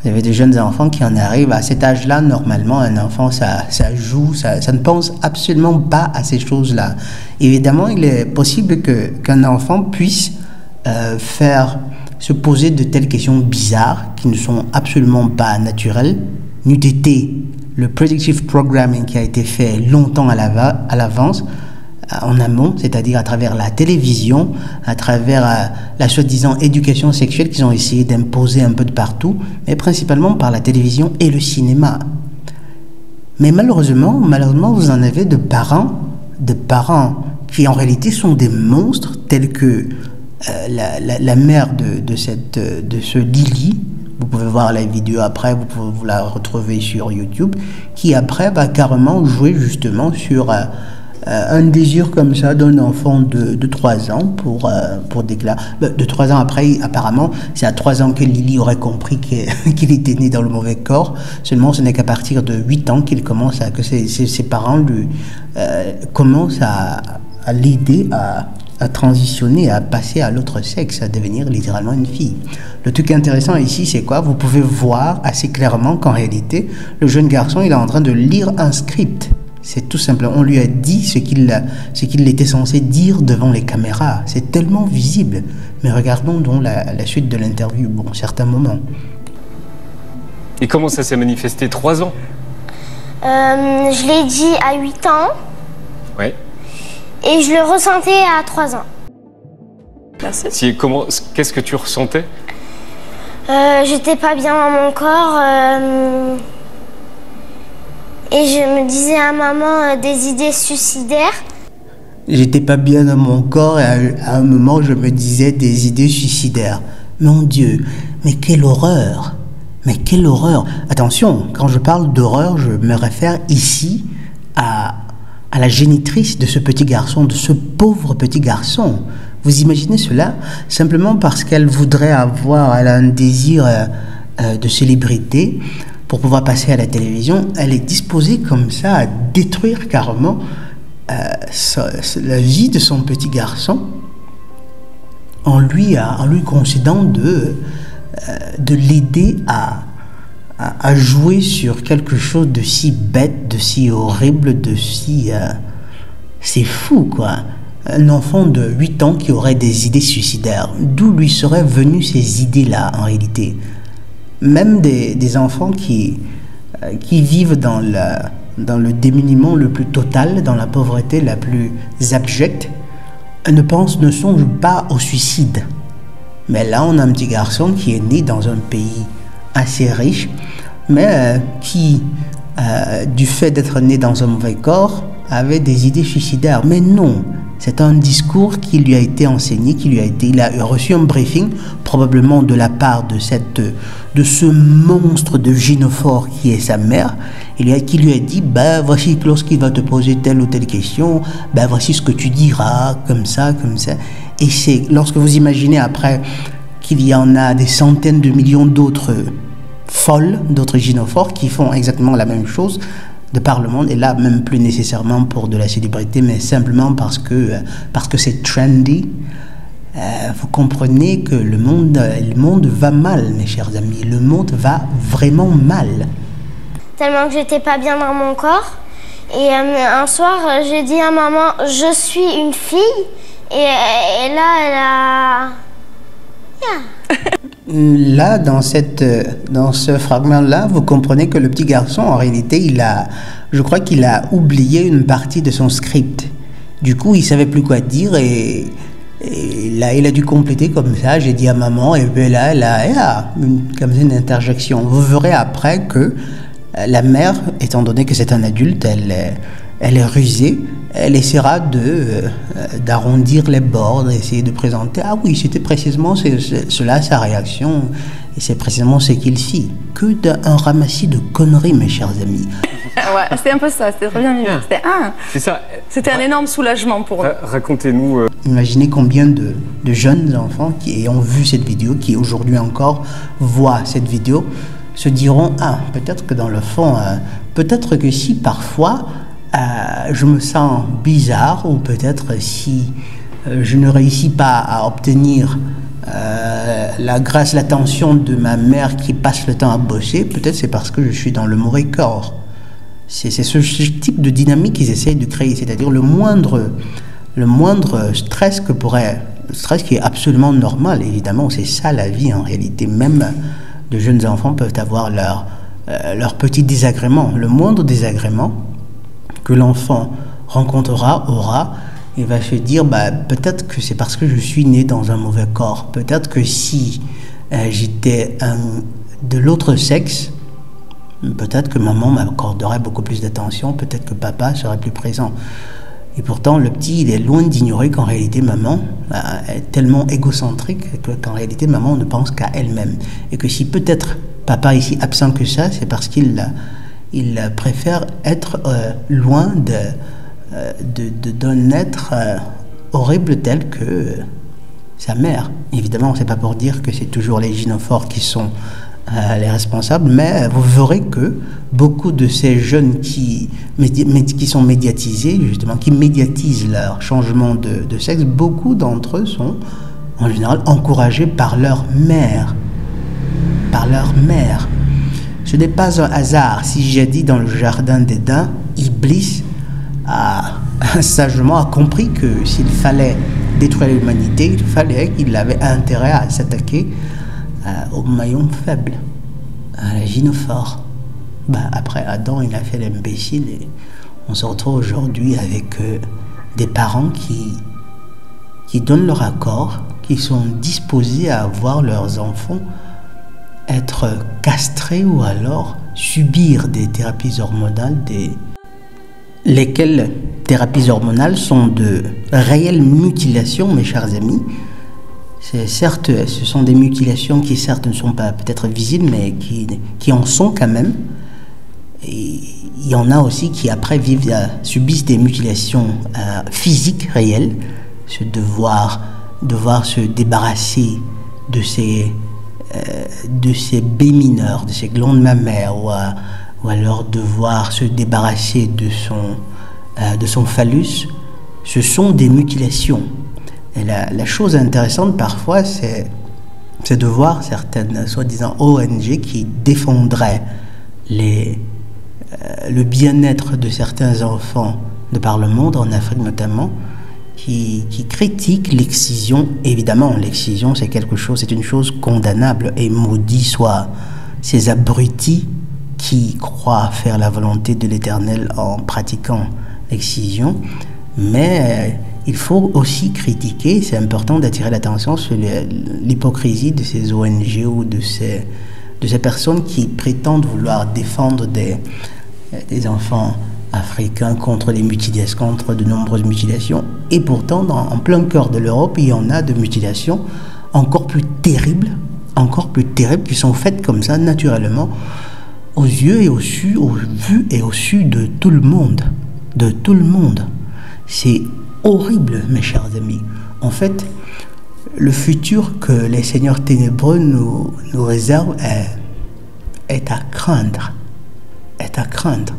Vous avez des jeunes enfants qui en arrivent à cet âge-là. Normalement, un enfant, ça joue, ça ne pense absolument pas à ces choses-là. Évidemment, il est possible qu'un enfant puisse se poser de telles questions bizarres qui ne sont absolument pas naturelles. N'eût été le predictive programming qui a été fait longtemps à l'avance, en amont, c'est-à-dire à travers la télévision, à travers la soi-disant éducation sexuelle qu'ils ont essayé d'imposer un peu de partout, mais principalement par la télévision et le cinéma. Mais malheureusement, vous en avez de parents qui en réalité sont des monstres, tels que la mère de ce Lily. Vous pouvez voir la vidéo après, vous la retrouver sur YouTube, qui après va carrément jouer justement sur un désir comme ça d'un enfant de 3 ans pour déclarer. De 3 ans après, apparemment, c'est à 3 ans que Lily aurait compris qu'il était né dans le mauvais corps. Seulement, ce n'est qu'à partir de 8 ans que ses parents lui commencent à l'aider à transitionner, à passer à l'autre sexe, à devenir littéralement une fille. Le truc intéressant ici, c'est quoi? Vous pouvez voir assez clairement qu'en réalité, le jeune garçon, il est en train de lire un script. C'est tout simplement, on lui a dit ce qu'il était censé dire devant les caméras. C'est tellement visible. Mais regardons donc la suite de l'interview, certains moments. Et comment ça s'est manifesté? 3 ans? Je l'ai dit à 8 ans. Ouais. Et je le ressentais à 3 ans. Merci. Qu'est-ce que tu ressentais? J'étais pas bien dans mon corps. Et je me disais à maman des idées suicidaires. J'étais pas bien dans mon corps et à un moment je me disais des idées suicidaires. Mon Dieu, mais quelle horreur! Mais quelle horreur! Attention, quand je parle d'horreur, je me réfère ici à à la génitrice de ce petit garçon, de ce pauvre petit garçon. Vous imaginez cela? Simplement parce qu'elle voudrait avoir, elle a un désir de célébrité pour pouvoir passer à la télévision, elle est disposée comme ça à détruire carrément la vie de son petit garçon en lui concédant de l'aider à jouer sur quelque chose de si bête, de si horrible, de si... c'est fou, quoi. Un enfant de 8 ans qui aurait des idées suicidaires. D'où lui seraient venues ces idées-là, en réalité? Même des enfants qui vivent dans le démuniment le plus total, dans la pauvreté la plus abjecte, ne songent pas au suicide. Mais là, on a un petit garçon qui est né dans un pays assez riche, mais qui, du fait d'être né dans un mauvais corps, avait des idées suicidaires. Mais non, c'est un discours qui lui a été enseigné, il a reçu un briefing, probablement de la part de ce monstre de gynophore qui est sa mère, qui lui a dit, voici lorsqu'il va te poser telle ou telle question, voici ce que tu diras, comme ça, comme ça. Et c'est lorsque vous imaginez après qu'il y en a des centaines de millions d'autres folles, d'autres gynophores qui font exactement la même chose de par le monde, et là même plus nécessairement pour de la célébrité, mais simplement parce que c'est trendy. Vous comprenez que le monde va mal, mes chers amis. Le monde va vraiment mal. Tellement que j'étais pas bien dans mon corps. Et un soir, j'ai dit à maman, je suis une fille. Et là, elle a... Yeah. Là, dans ce fragment-là, vous comprenez que le petit garçon, en réalité, je crois qu'il a oublié une partie de son script. Du coup, il savait plus quoi dire et là, il a dû compléter comme ça. J'ai dit à maman, et puis là, elle a comme une interjection. Vous verrez après que la mère, étant donné que c'est un adulte, elle est rusée. Elle essaiera d'arrondir les bords, d'essayer de présenter. Ah oui, c'était précisément cela sa réaction. Et c'est précisément ce qu'il fit. Que d'un ramassis de conneries, mes chers amis. Ouais, c'était un peu ça, c'était trop bien vu. C'est ça. C'était un énorme soulagement pour nous. Racontez-nous. Imaginez combien de jeunes enfants qui ont vu cette vidéo, qui aujourd'hui encore voient cette vidéo, se diront, peut-être que dans le fond, peut-être que si parfois je me sens bizarre, ou peut-être si je ne réussis pas à obtenir l'attention de ma mère qui passe le temps à bosser, peut-être c'est parce que je suis dans le mauvais corps. C'est ce type de dynamique qu'ils essayent de créer, c'est-à-dire le moindre stress stress qui est absolument normal, évidemment, c'est ça la vie en réalité. Même de jeunes enfants peuvent avoir leur petit désagrément. Le moindre désagrément que l'enfant rencontrera, il va se dire, peut-être que c'est parce que je suis né dans un mauvais corps. Peut-être que si j'étais de l'autre sexe, peut-être que maman m'accorderait beaucoup plus d'attention, peut-être que papa serait plus présent. Et pourtant, le petit, il est loin d'ignorer qu'en réalité, maman est tellement égocentrique qu'en réalité, maman ne pense qu'à elle-même. Et que si peut-être papa est si absent que ça, c'est parce qu'il préfère être loin d'un être horrible tel que sa mère. Évidemment, c'est pas pour dire que c'est toujours les gynophores qui sont les responsables, mais vous verrez que beaucoup de ces jeunes qui sont médiatisés, justement, qui médiatisent leur changement de sexe, beaucoup d'entre eux sont en général encouragés par leur mère. Par leur mère. Ce n'est pas un hasard si j'ai dit dans le jardin d'Éden, Iblis sagement a compris que s'il fallait détruire l'humanité, il fallait qu'il avait intérêt à s'attaquer au maillon faible, à la gynophore. Après Adam, il a fait l'imbécile et on se retrouve aujourd'hui avec des parents qui donnent leur accord, qui sont disposés à voir leurs enfants être castrés ou alors subir des thérapies hormonales, lesquelles thérapies hormonales sont de réelles mutilations, mes chers amis. Certes, ce sont des mutilations qui certes ne sont pas peut-être visibles, mais qui en sont quand même. Et il y en a aussi qui après subissent des mutilations physiques réelles, devoir se débarrasser de ces baies mineures, de ces glandes mammaires, ou alors devoir se débarrasser de son phallus. Ce sont des mutilations. Et la chose intéressante parfois, c'est de voir certaines soi-disant ONG qui défendraient le bien-être de certains enfants de par le monde, en Afrique notamment, qui critiquent l'excision. Évidemment, l'excision, c'est quelque chose, c'est une chose condamnable, et maudit soient ces abrutis qui croient faire la volonté de l'Éternel en pratiquant l'excision. Mais il faut aussi critiquer, c'est important d'attirer l'attention sur l'hypocrisie de ces ONG ou de ces personnes qui prétendent vouloir défendre des enfants africains contre les mutilations, contre de nombreuses mutilations. Et pourtant, en plein cœur de l'Europe, il y en a de mutilations encore plus terribles, qui sont faites comme ça, naturellement, aux yeux et au vu et au su de tout le monde. De tout le monde. C'est horrible, mes chers amis. En fait, le futur que les seigneurs ténébreux nous réservent est à craindre. Est à craindre.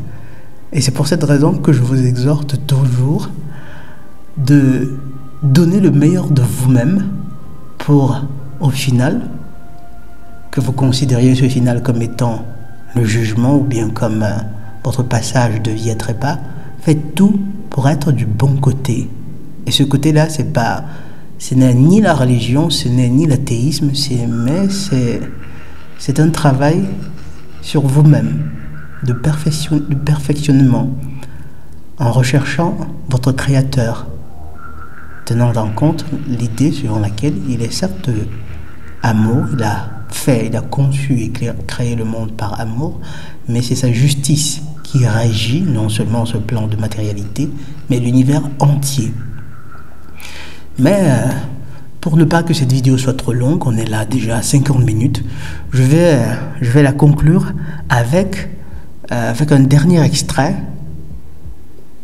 Et c'est pour cette raison que je vous exhorte toujours de donner le meilleur de vous-même pour, au final, que vous considériez ce final comme étant le jugement ou bien comme votre passage de vie à trépas. Faites tout pour être du bon côté. Et ce côté-là, ce n'est ni la religion, ce n'est ni l'athéisme, mais c'est un travail sur vous-même, de perfectionnement, en recherchant votre Créateur, tenant en compte l'idée selon laquelle il est certes amour, il a conçu et créé le monde par amour, mais c'est sa justice qui régit non seulement ce plan de matérialité, mais l'univers entier. Mais pour ne pas que cette vidéo soit trop longue, on est là déjà à 50 minutes, je vais la conclure avec un dernier extrait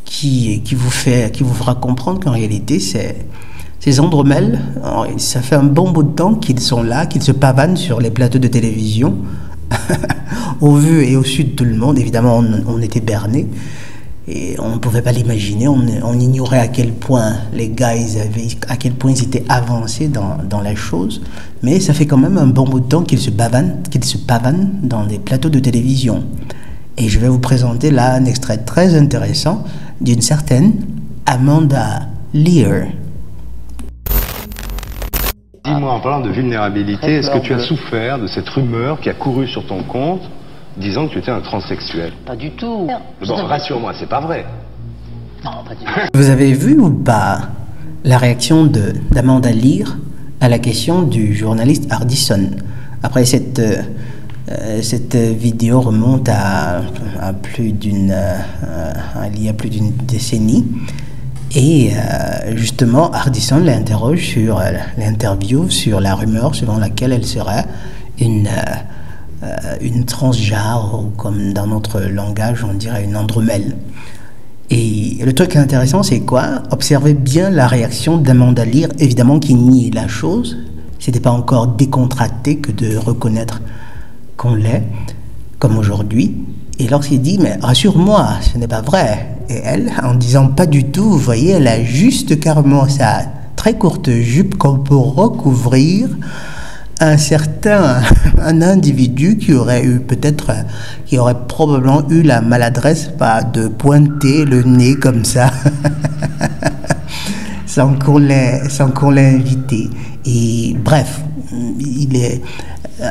qui vous fera comprendre qu'en réalité, ces Andromèles, ça fait un bon bout de temps qu'ils sont là, qu'ils se pavanent sur les plateaux de télévision, au vu et au su de tout le monde. Évidemment, on était bernés et on ne pouvait pas l'imaginer. On ignorait à quel point les gars, à quel point ils étaient avancés dans la chose. Mais ça fait quand même un bon bout de temps qu'ils se pavanent dans des plateaux de télévision. Et je vais vous présenter là un extrait très intéressant d'une certaine Amanda Lear. Dis-moi, en parlant de vulnérabilité, est-ce que tu as souffert de cette rumeur qui a couru sur ton compte disant que tu étais un transsexuel? Pas du tout. Bon, rassure-moi, c'est pas vrai. Non, pas du tout. Vous avez vu ou pas la réaction d'Amanda Lear à la question du journaliste Hardison? Après, cette vidéo remonte il y a plus d'une décennie. Et justement, Hardison l'interroge sur l'interview, sur la rumeur selon laquelle elle serait une transgenre, ou comme dans notre langage on dirait une andromèle. Et le truc intéressant, c'est quoi? Observez bien la réaction d'Amanda Lear, évidemment qui nie la chose. C'était pas encore décontracté que de reconnaître qu'on l'est, comme aujourd'hui. Et lorsqu'il dit, mais rassure-moi, ce n'est pas vrai. Et elle, en disant pas du tout, vous voyez, elle a juste carrément sa très courte jupe qu'on peut recouvrir un individu qui aurait probablement eu la maladresse de pointer le nez comme ça, sans qu'on l'ait invité. Et bref, il est,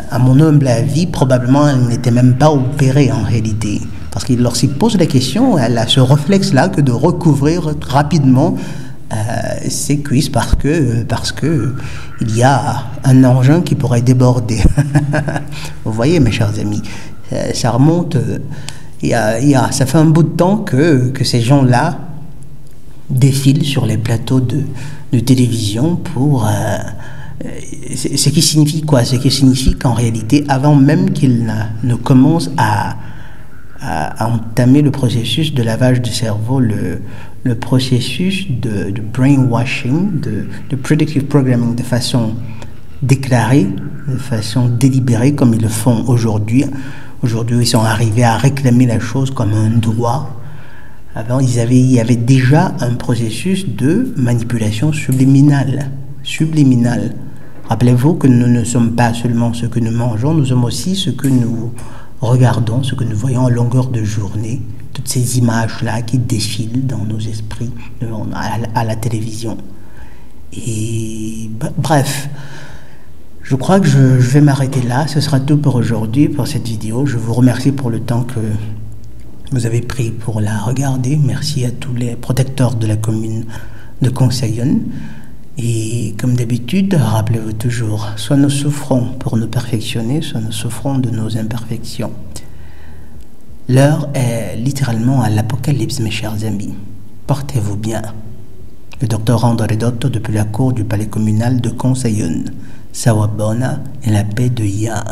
à mon humble avis, probablement elle n'était même pas opérée en réalité. Parce que lorsqu'il pose la question, elle a ce réflexe-là que de recouvrir rapidement ses cuisses parce que il y a un engin qui pourrait déborder. Vous voyez, mes chers amis, ça remonte. Ça fait un bout de temps que ces gens-là défilent sur les plateaux de télévision pour. Ce qui signifie quoi? Ce qui signifie qu'en réalité, avant même qu'ils ne commencent à a entamé le processus de lavage du cerveau, le processus de brainwashing, de predictive programming de façon déclarée, de façon délibérée, comme ils le font aujourd'hui. Aujourd'hui, ils sont arrivés à réclamer la chose comme un droit. Avant, il y avait déjà un processus de manipulation subliminale. Rappelez-vous que nous ne sommes pas seulement ce que nous mangeons, nous sommes aussi ce que nous regardons, ce que nous voyons à longueur de journée. Toutes ces images-là qui défilent dans nos esprits, à la télévision. Et bref, je crois que je vais m'arrêter là. Ce sera tout pour aujourd'hui, pour cette vidéo. Je vous remercie pour le temps que vous avez pris pour la regarder. Merci à tous les protecteurs de la commune de Conseillonne. Et comme d'habitude, rappelez-vous toujours, soit nous souffrons pour nous perfectionner, soit nous souffrons de nos imperfections. L'heure est littéralement à l'apocalypse, mes chers amis. Portez-vous bien. Le docteur André Redotto depuis la cour du palais communal de Conseillonne. Sawabona et la paix de Ya.